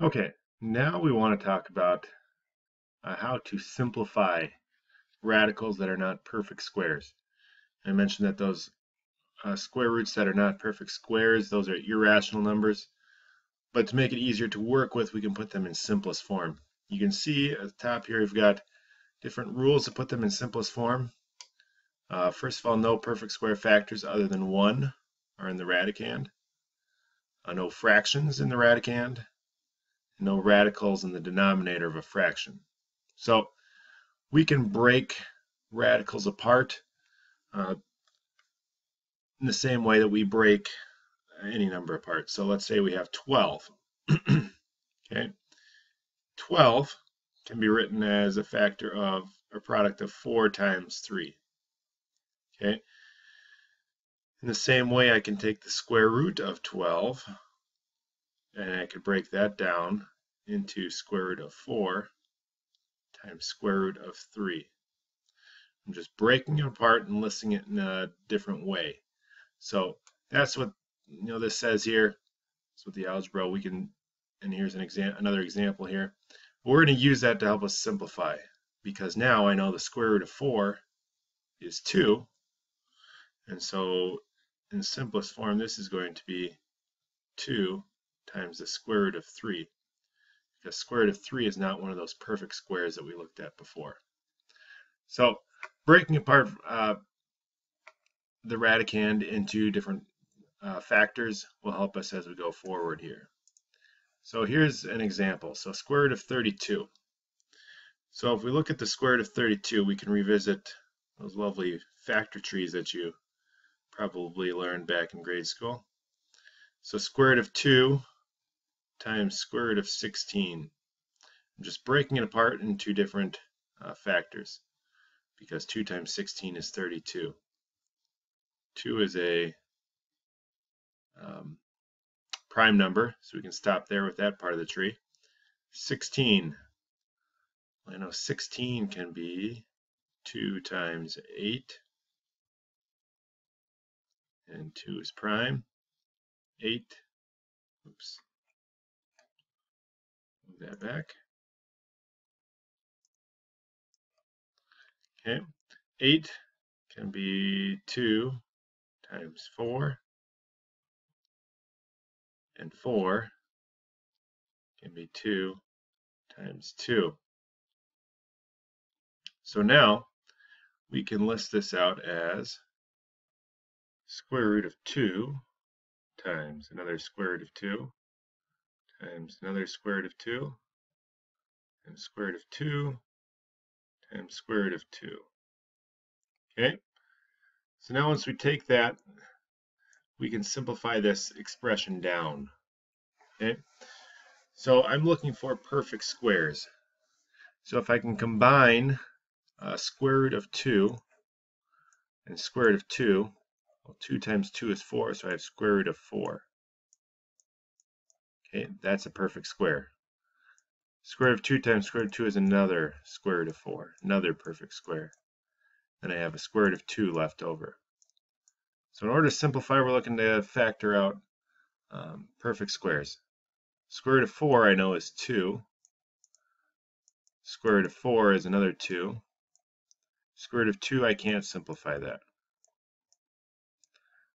Okay, now we want to talk about how to simplify radicals that are not perfect squares. I mentioned that those square roots that are not perfect squares, those are irrational numbers. But to make it easier to work with, we can put them in simplest form. You can see at the top here, we've got different rules to put them in simplest form. First of all, no perfect square factors other than 1 are in the radicand. No fractions in the radicand. No radicals in the denominator of a fraction. So we can break radicals apart in the same way that we break any number apart. So let's say we have 12. Okay, 12 can be written as a factor of a product of 4 times 3. Okay, in the same way I can take the square root of 12 and I could break that down into square root of 4 times square root of 3. I'm just breaking it apart and listing it in a different way. So that's what this says here. That's what the algebra we can, and here's another example here. We're going to use that to help us simplify, because now I know the square root of 4 is 2, and so in simplest form this is going to be 2 times the square root of 3, because square root of 3 is not one of those perfect squares that we looked at before. So breaking apart the radicand into different factors will help us as we go forward here. So here's an example. So square root of 32. So if we look at the square root of 32, we can revisit those lovely factor trees that you probably learned back in grade school. So square root of 2 times square root of 16. I'm just breaking it apart into different factors, because 2 times 16 is 32. 2 is a prime number, so we can stop there with that part of the tree. 16. I know 16 can be 2 times 8, and 2 is prime. 8, oops, move that back. Okay, 8 can be 2 times 4, and 4 can be 2 times 2. So now we can list this out as square root of 2 times another square root of 2 times another square root of 2 and square root of 2 times square root of 2. Okay, so now once we take that, we can simplify this expression down. Okay, so I'm looking for perfect squares. So if I can combine square root of 2 and square root of 2, well, 2 times 2 is 4, so I have square root of 4. Okay, that's a perfect square. Square root of 2 times square root of 2 is another square root of 4, another perfect square. Then I have a square root of 2 left over. So in order to simplify, we're looking to factor out perfect squares. Square root of 4 I know is 2. Square root of 4 is another 2. Square root of 2, I can't simplify that.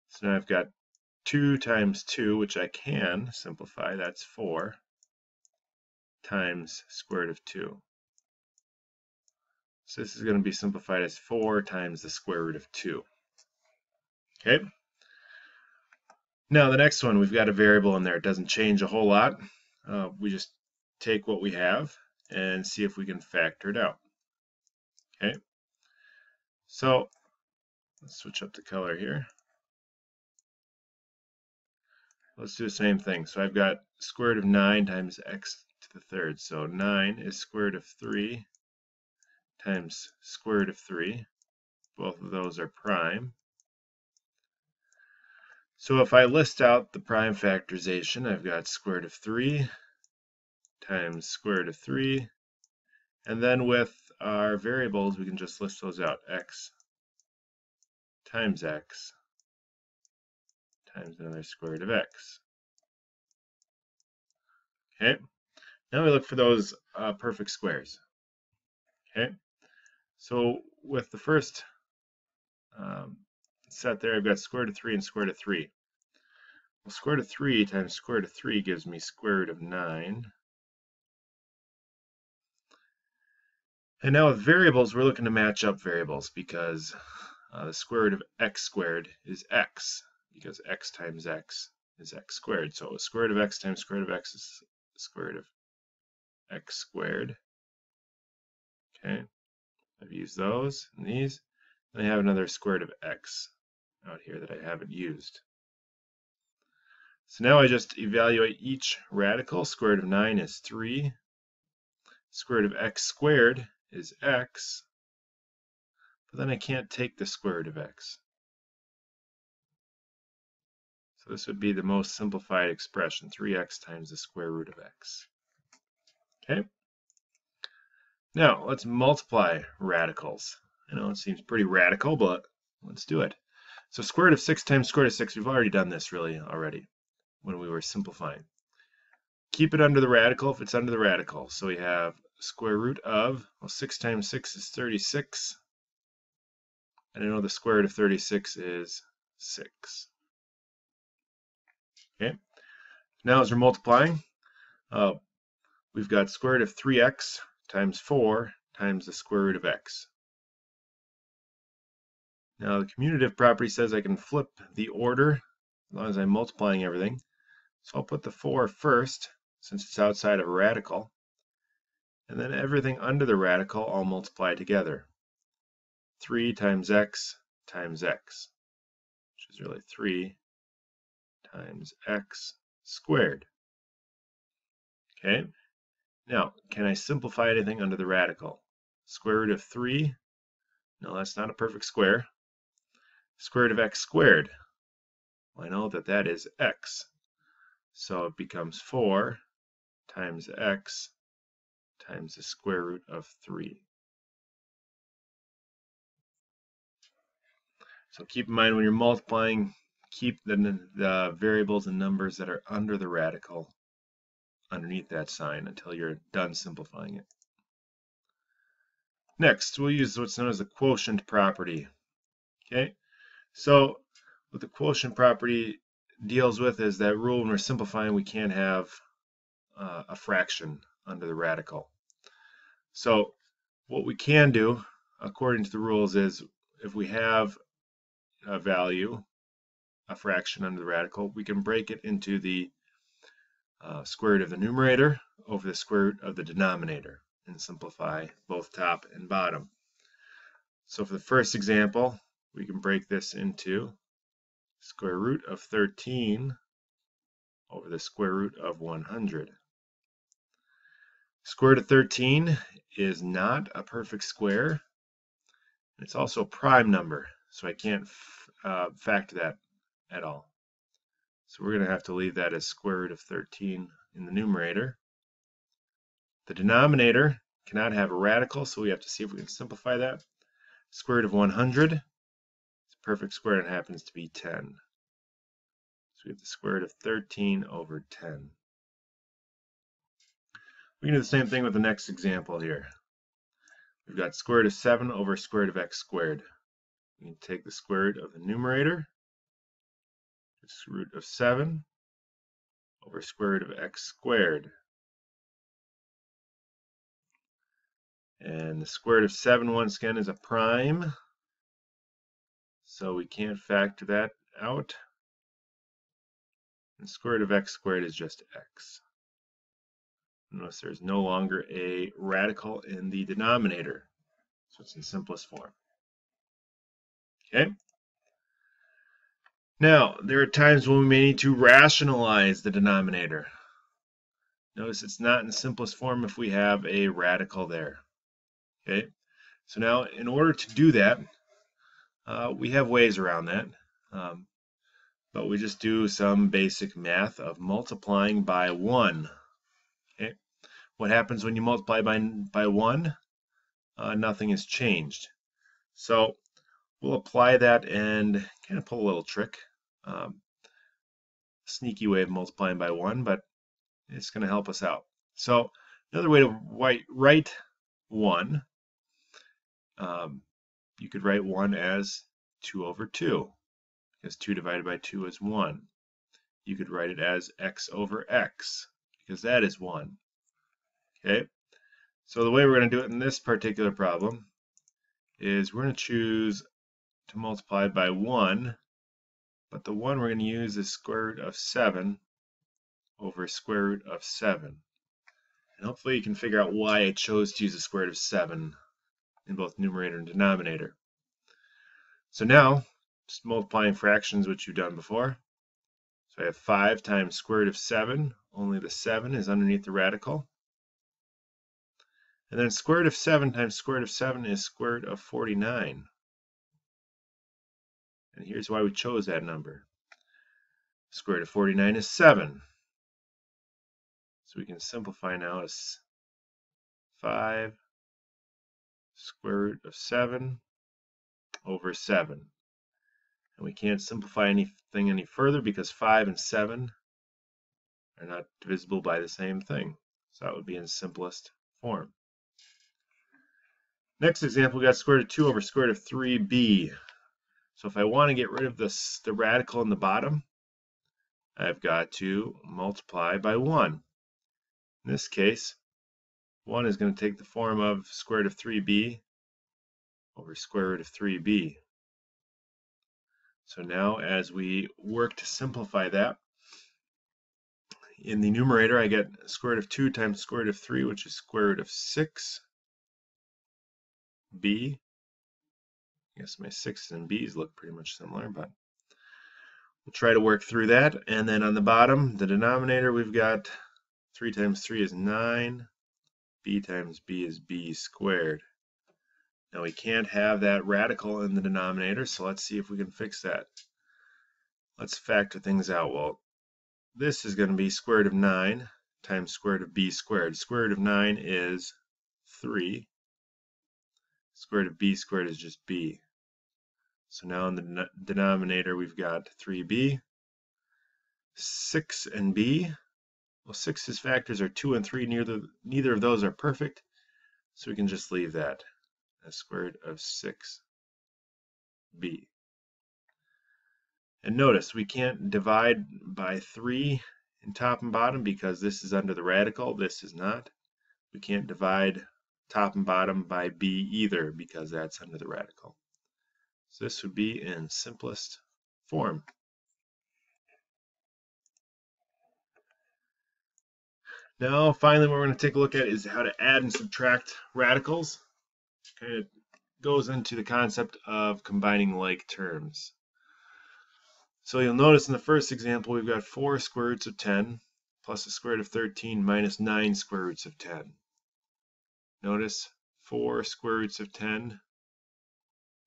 So now I've got 2 times 2, which I can simplify, that's 4, times square root of 2. So this is going to be simplified as 4 times the square root of 2. Okay? Now the next one, we've got a variable in there. It doesn't change a whole lot. We just take what we have and see if we can factor it out. Okay? So let's switch up the color here. Let's do the same thing. So I've got square root of 9 times x to the third. So 9 is square root of 3 times square root of 3. Both of those are prime. So if I list out the prime factorization, I've got square root of 3 times square root of 3. And then with our variables, we can just list those out. X times x times another square root of x. Okay, Now we look for those perfect squares. Okay, so with the first set there, I've got square root of 3 and square root of 3. Well, square root of 3 times square root of 3 gives me square root of 9. And now with variables, we're looking to match up variables because the square root of x squared is x, because x times x is x squared. So square root of x times square root of x is square root of x squared. Okay, I've used those and these. And I have another square root of x out here that I haven't used. So now I just evaluate each radical. Square root of 9 is 3. Square root of x squared is x. But then I can't take the square root of x. So this would be the most simplified expression, 3x times the square root of x. Okay? Now, let's multiply radicals. I know it seems pretty radical, but let's do it. So square root of 6 times square root of 6, we've already done this already when we were simplifying. Keep it under the radical if it's under the radical. So we have square root of, well, 6 times 6 is 36. And I know the square root of 36 is 6. Okay. Now as we're multiplying, we've got square root of 3x times 4 times the square root of x. Now the commutative property says I can flip the order as long as I'm multiplying everything. So I'll put the 4 first since it's outside of a radical. And then everything under the radical I'll multiply together. 3 times x, which is really 3 times x squared. Okay, now can I simplify anything under the radical? Square root of 3, no, that's not a perfect square. Square root of x squared, well, I know that that is x. So it becomes 4 times x times the square root of 3. So keep in mind when you're multiplying, keep the variables and numbers that are under the radical underneath that sign until you're done simplifying it. Next, we'll use what's known as the quotient property. Okay, so what the quotient property deals with is that rule when we're simplifying, we can't have a fraction under the radical. So what we can do, according to the rules, is if we have a value, a fraction under the radical, we can break it into the square root of the numerator over the square root of the denominator and simplify both top and bottom. So for the first example, we can break this into square root of 13 over the square root of 100. Square root of 13 is not a perfect square. It's also a prime number, so I can't factor that at all. So we're going to have to leave that as square root of 13 in the numerator. The denominator cannot have a radical, so we have to see if we can simplify that. Square root of 100 is a perfect square and it happens to be 10. So we have the square root of 13 over 10. We can do the same thing with the next example here. We've got square root of 7 over square root of x squared. We can take the square root of the numerator, it's root of 7 over square root of x squared. And the square root of 7 once again is a prime, so we can't factor that out. And square root of x squared is just x. Notice there's no longer a radical in the denominator, so it's in simplest form. Okay. Now, there are times when we may need to rationalize the denominator. Notice it's not in simplest form if we have a radical there. Okay. So now, in order to do that, we have ways around that. But we just do some basic math of multiplying by 1. Okay. What happens when you multiply by 1? Nothing has changed. So we'll apply that and kind of pull a little trick. Sneaky way of multiplying by 1, but it's going to help us out. So Another way to write 1, you could write 1 as 2 over 2, because 2 divided by 2 is 1. You could write it as x over x, because that is 1. Okay, so the way we're going to do it in this particular problem is we're going to choose to multiply by 1, but the 1 we're going to use is square root of 7 over square root of 7. And hopefully you can figure out why I chose to use the square root of 7 in both numerator and denominator. So now, just multiplying fractions, which you've done before. So I have 5 times square root of 7, only the 7 is underneath the radical. And then square root of 7 times square root of 7 is square root of 49. And here's why we chose that number. Square root of 49 is 7. So we can simplify now as 5 square root of 7 over 7. And we can't simplify anything any further because 5 and 7 are not divisible by the same thing. So that would be in simplest form. Next example, we got square root of 2 over square root of 3b. So if I want to get rid of the radical in the bottom, I've got to multiply by 1. In this case, 1 is going to take the form of square root of 3b over square root of 3b. So now as we work to simplify that, in the numerator I get square root of 2 times square root of 3, which is square root of 6b. I guess my 6's and b's look pretty much similar, but we'll try to work through that. And then on the bottom, the denominator, we've got 3 times 3 is 9. B times b is b squared. Now we can't have that radical in the denominator, so let's see if we can fix that. Let's factor things out. Well, this is going to be square root of 9 times square root of b squared. Square root of 9 is 3. Square root of b squared is just b. So now in the denominator we've got 3b. 6 and b. Well, 6's factors are 2 and 3. Neither of those are perfect, so we can just leave that as square root of 6b. And notice we can't divide by 3 in top and bottom because this is under the radical, this is not. We can't divide top and bottom by b either because that's under the radical. So this would be in simplest form. Now finally what we're going to take a look at is how to add and subtract radicals. Kind of goes into the concept of combining like terms. So you'll notice in the first example we've got 4 square roots of 10 plus the square root of 13 minus 9 square roots of 10. Notice 4 square roots of 10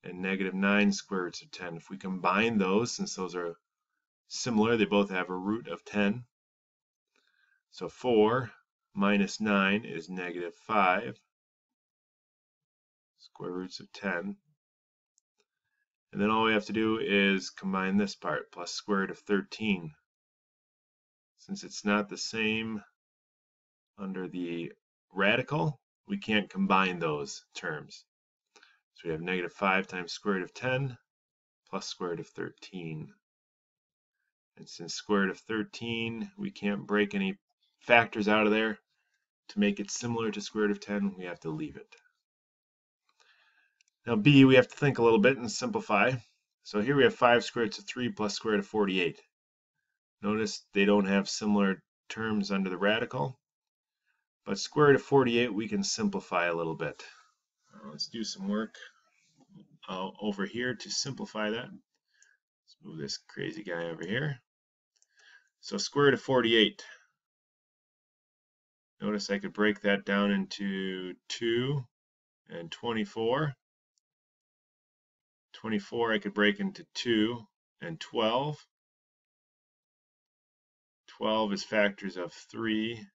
and negative 9 square roots of 10. If we combine those, since those are similar, they both have a root of 10. So 4 minus 9 is negative 5 square roots of 10. And then all we have to do is combine this part, plus square root of 13. Since it's not the same under the radical, we can't combine those terms. So we have negative 5 times square root of 10 plus square root of 13. And since square root of 13, we can't break any factors out of there to make it similar to square root of 10, we have to leave it. Now b, we have to think a little bit and simplify. So here we have 5 square roots of 3 plus square root of 48. Notice they don't have similar terms under the radical. But square root of 48 we can simplify a little bit. Let's do some work over here to simplify that. Let's move this crazy guy over here. So square root of 48. Notice I could break that down into 2 and 24. 24 I could break into 2 and 12. 12 is factors of 3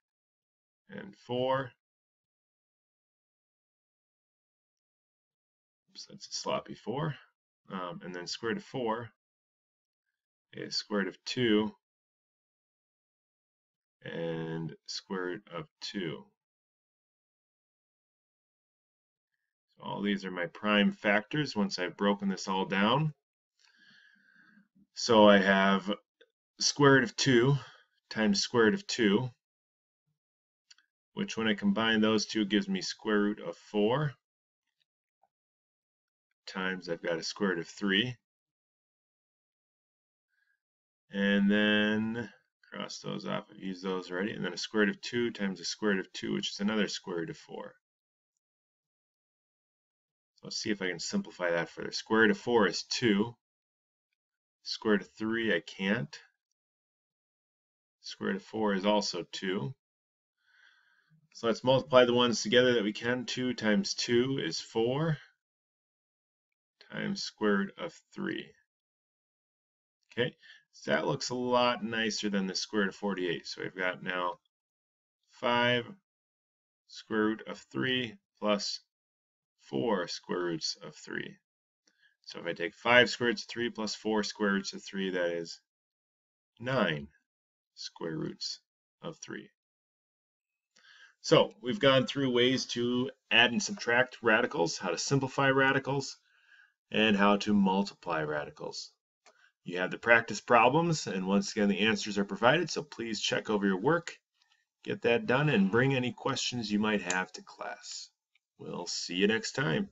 and 4. Oops, that's a sloppy 4. And then square root of 4 is square root of 2 and square root of 2. all these are my prime factors once I've broken this all down. So I have square root of 2 times square root of 2, which when I combine those two gives me square root of 4, times I've got a square root of 3. And then cross those off, I've used those already. And then a square root of 2 times a square root of 2, which is another square root of 4. So let's see if I can simplify that further. Square root of 4 is 2. Square root of 3, I can't. Square root of 4 is also 2. So let's multiply the ones together that we can. 2 times 2 is 4 times square root of 3. Okay, so that looks a lot nicer than the square root of 48. So we've got now 5 square root of 3 plus 4 square roots of 3. So if I take 5 square roots of 3 plus 4 square roots of 3, that is 9 square roots of 3. So we've gone through ways to add and subtract radicals, how to simplify radicals, and how to multiply radicals. You have the practice problems, and once again the answers are provided, so please check over your work, get that done, and bring any questions you might have to class. We'll see you next time.